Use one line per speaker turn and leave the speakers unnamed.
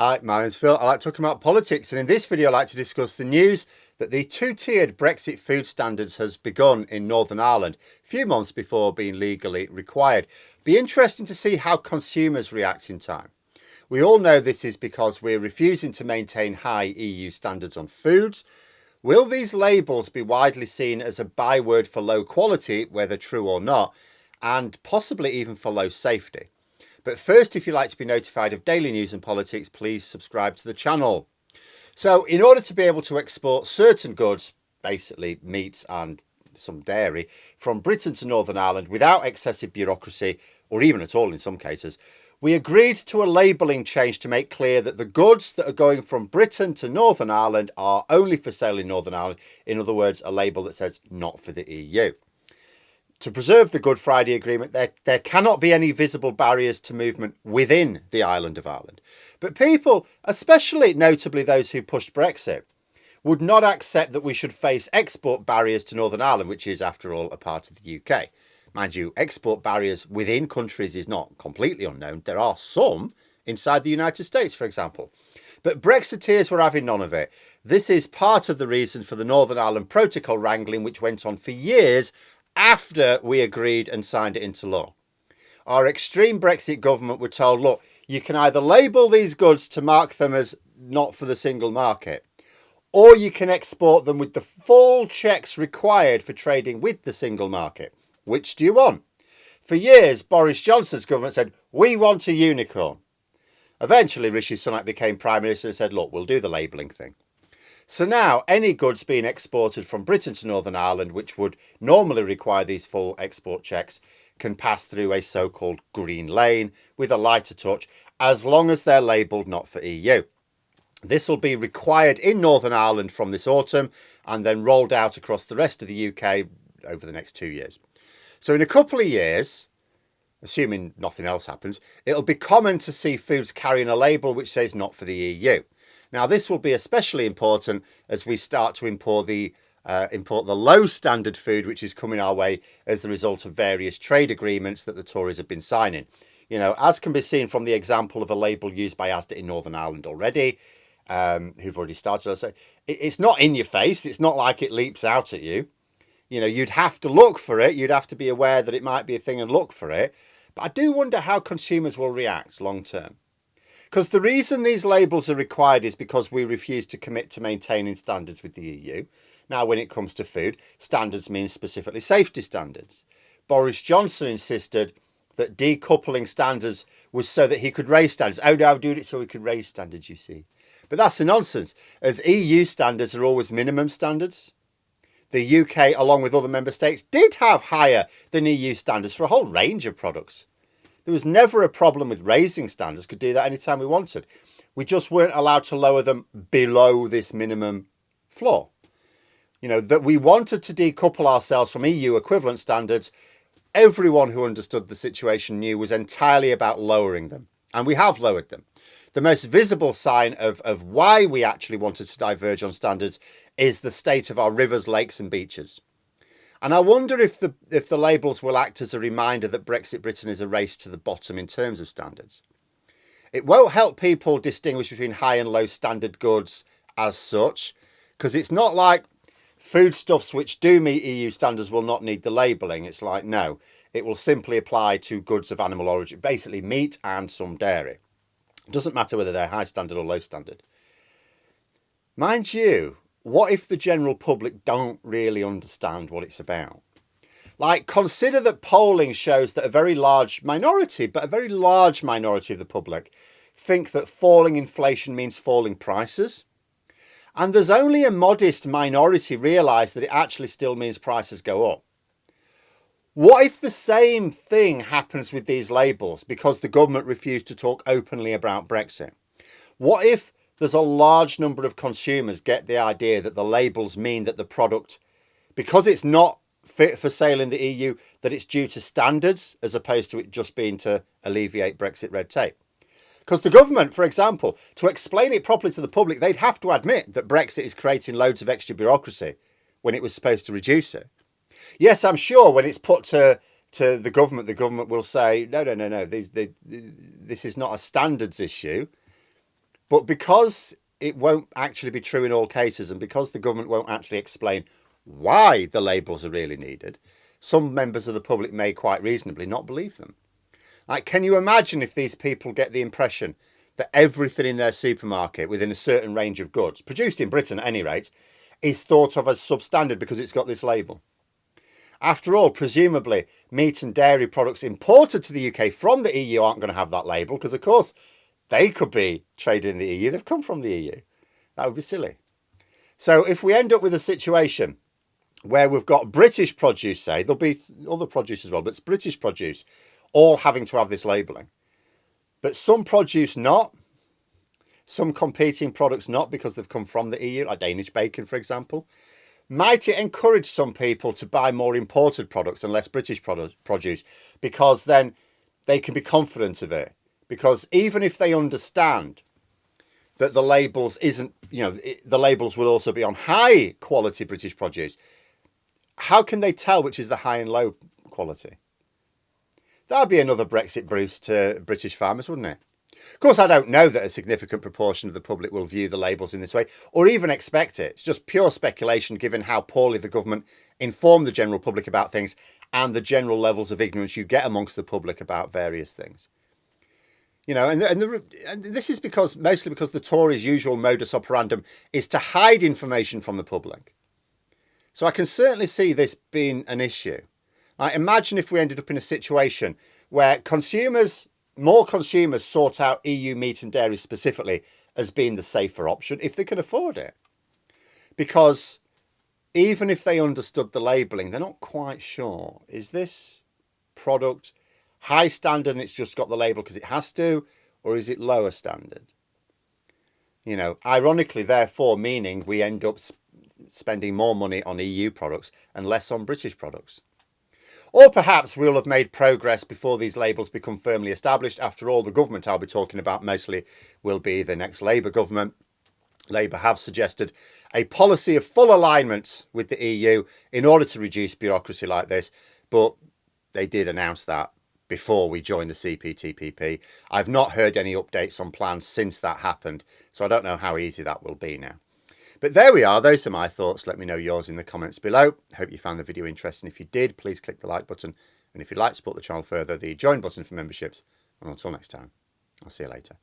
Hi, my name's Phil. I like talking about politics, and in this video I like to discuss the news that the two-tiered Brexit food standards has begun in Northern Ireland a few months before being legally required. Be interesting to see how consumers react in time. We all know this is because we're refusing to maintain high EU standards on foods. Will these labels be widely seen as a byword for low quality, whether true or not, and possibly even for low safety? But first, if you'd like to be notified of daily news and politics, please subscribe to the channel. So in order to be able to export certain goods, basically meats and some dairy, from Britain to Northern Ireland without excessive bureaucracy, or even at all in some cases, we agreed to a labelling change to make clear that the goods that are going from Britain to Northern Ireland are only for sale in Northern Ireland. In other words, a label that says not for the EU. To preserve the Good Friday Agreement, there cannot be any visible barriers to movement within the island of Ireland. But people, especially notably those who pushed Brexit, would not accept that we should face export barriers to Northern Ireland, which is, after all, a part of the UK. Mind you, export barriers within countries is not completely unknown. There are some inside the United States, for example. But Brexiteers were having none of it. This is part of the reason for the Northern Ireland Protocol wrangling, which went on for years after we agreed and signed it into law. Our extreme Brexit government were told, look, you can either label these goods to mark them as not for the single market, or you can export them with the full checks required for trading with the single market. Which do you want? For years, Boris Johnson's government said, we want a unicorn. Eventually, Rishi Sunak became Prime Minister and said, look, we'll do the labelling thing. So now any goods being exported from Britain to Northern Ireland, which would normally require these full export checks, can pass through a so-called green lane with a lighter touch, as long as they're labelled not for EU. This will be required in Northern Ireland from this autumn and then rolled out across the rest of the UK over the next 2 years. So in a couple of years, assuming nothing else happens, it'll be common to see foods carrying a label which says not for the EU. Now, this will be especially important as we start to import the low standard food, which is coming our way as the result of various trade agreements that the Tories have been signing. You know, as can be seen from the example of a label used by Asda in Northern Ireland already, who've already started. I say it's not in your face. It's not like it leaps out at you. You know, you'd have to look for it. You'd have to be aware that it might be a thing and look for it. But I do wonder how consumers will react long term. Because the reason these labels are required is because we refuse to commit to maintaining standards with the EU. Now, when it comes to food, standards means specifically safety standards. Boris Johnson insisted that decoupling standards was so that he could raise standards. Oh, no, I did it so he could raise standards, you see. But that's a nonsense, as EU standards are always minimum standards. The UK, along with other member states, did have higher than EU standards for a whole range of products. There was never a problem with raising standards, could do that anytime we wanted. We just weren't allowed to lower them below this minimum floor. You know, that we wanted to decouple ourselves from EU equivalent standards, everyone who understood the situation knew was entirely about lowering them. And we have lowered them. The most visible sign of why we actually wanted to diverge on standards is the state of our rivers, lakes and beaches. And I wonder if the labels will act as a reminder that Brexit Britain is a race to the bottom in terms of standards. It won't help people distinguish between high and low standard goods as such, because it's not like foodstuffs which do meet EU standards will not need the labelling. It's like, no, it will simply apply to goods of animal origin, basically meat and some dairy. It doesn't matter whether they're high standard or low standard. Mind you, what if the general public don't really understand what it's about? Like, consider that polling shows that a very large minority of the public think that falling inflation means falling prices. And there's only a modest minority realise that it actually still means prices go up. What if the same thing happens with these labels because the government refused to talk openly about Brexit? What if there's a large number of consumers get the idea that the labels mean that the product, because it's not fit for sale in the EU, that it's due to standards as opposed to it just being to alleviate Brexit red tape? Because the government, for example, to explain it properly to the public, they'd have to admit that Brexit is creating loads of extra bureaucracy when it was supposed to reduce it. Yes, I'm sure when it's put to the government will say, no, this is not a standards issue. But because it won't actually be true in all cases, and because the government won't actually explain why the labels are really needed, some members of the public may quite reasonably not believe them. Like, can you imagine if these people get the impression that everything in their supermarket within a certain range of goods, produced in Britain at any rate, is thought of as substandard because it's got this label? After all, presumably, meat and dairy products imported to the UK from the EU aren't going to have that label because, of course, they could be traded in the EU. They've come from the EU. That would be silly. So if we end up with a situation where we've got British produce, say, there'll be other produce as well, but it's British produce, all having to have this labelling. But some produce not, some competing products not because they've come from the EU, like Danish bacon, for example. Might it encourage some people to buy more imported products and less British produce because then they can be confident of it? Because even if they understand that the labels isn't, the labels will also be on high quality British produce, how can they tell which is the high and low quality? That'd be another Brexit boost to British farmers, wouldn't it? Of course, I don't know that a significant proportion of the public will view the labels in this way or even expect it. It's just pure speculation given how poorly the government inform the general public about things and the general levels of ignorance you get amongst the public about various things. And this is mostly because the Tories' usual modus operandum is to hide information from the public. So I can certainly see this being an issue. Imagine if we ended up in a situation where more consumers sought out EU meat and dairy specifically as being the safer option if they can afford it. Because even if they understood the labelling, they're not quite sure. Is this product high standard and it's just got the label because it has to, or is it lower standard? Ironically, therefore, meaning we end up spending more money on EU products and less on British products. Or perhaps we'll have made progress before these labels become firmly established. After all, the government I'll be talking about mostly will be the next Labour government. Labour have suggested a policy of full alignment with the EU in order to reduce bureaucracy like this, but they did announce that before we joined the CPTPP. I've not heard any updates on plans since that happened, so I don't know how easy that will be now. But there we are. Those are my thoughts. Let me know yours in the comments below. Hope you found the video interesting. If you did, please click the like button. And if you'd like to support the channel further, the join button for memberships. And until next time, I'll see you later.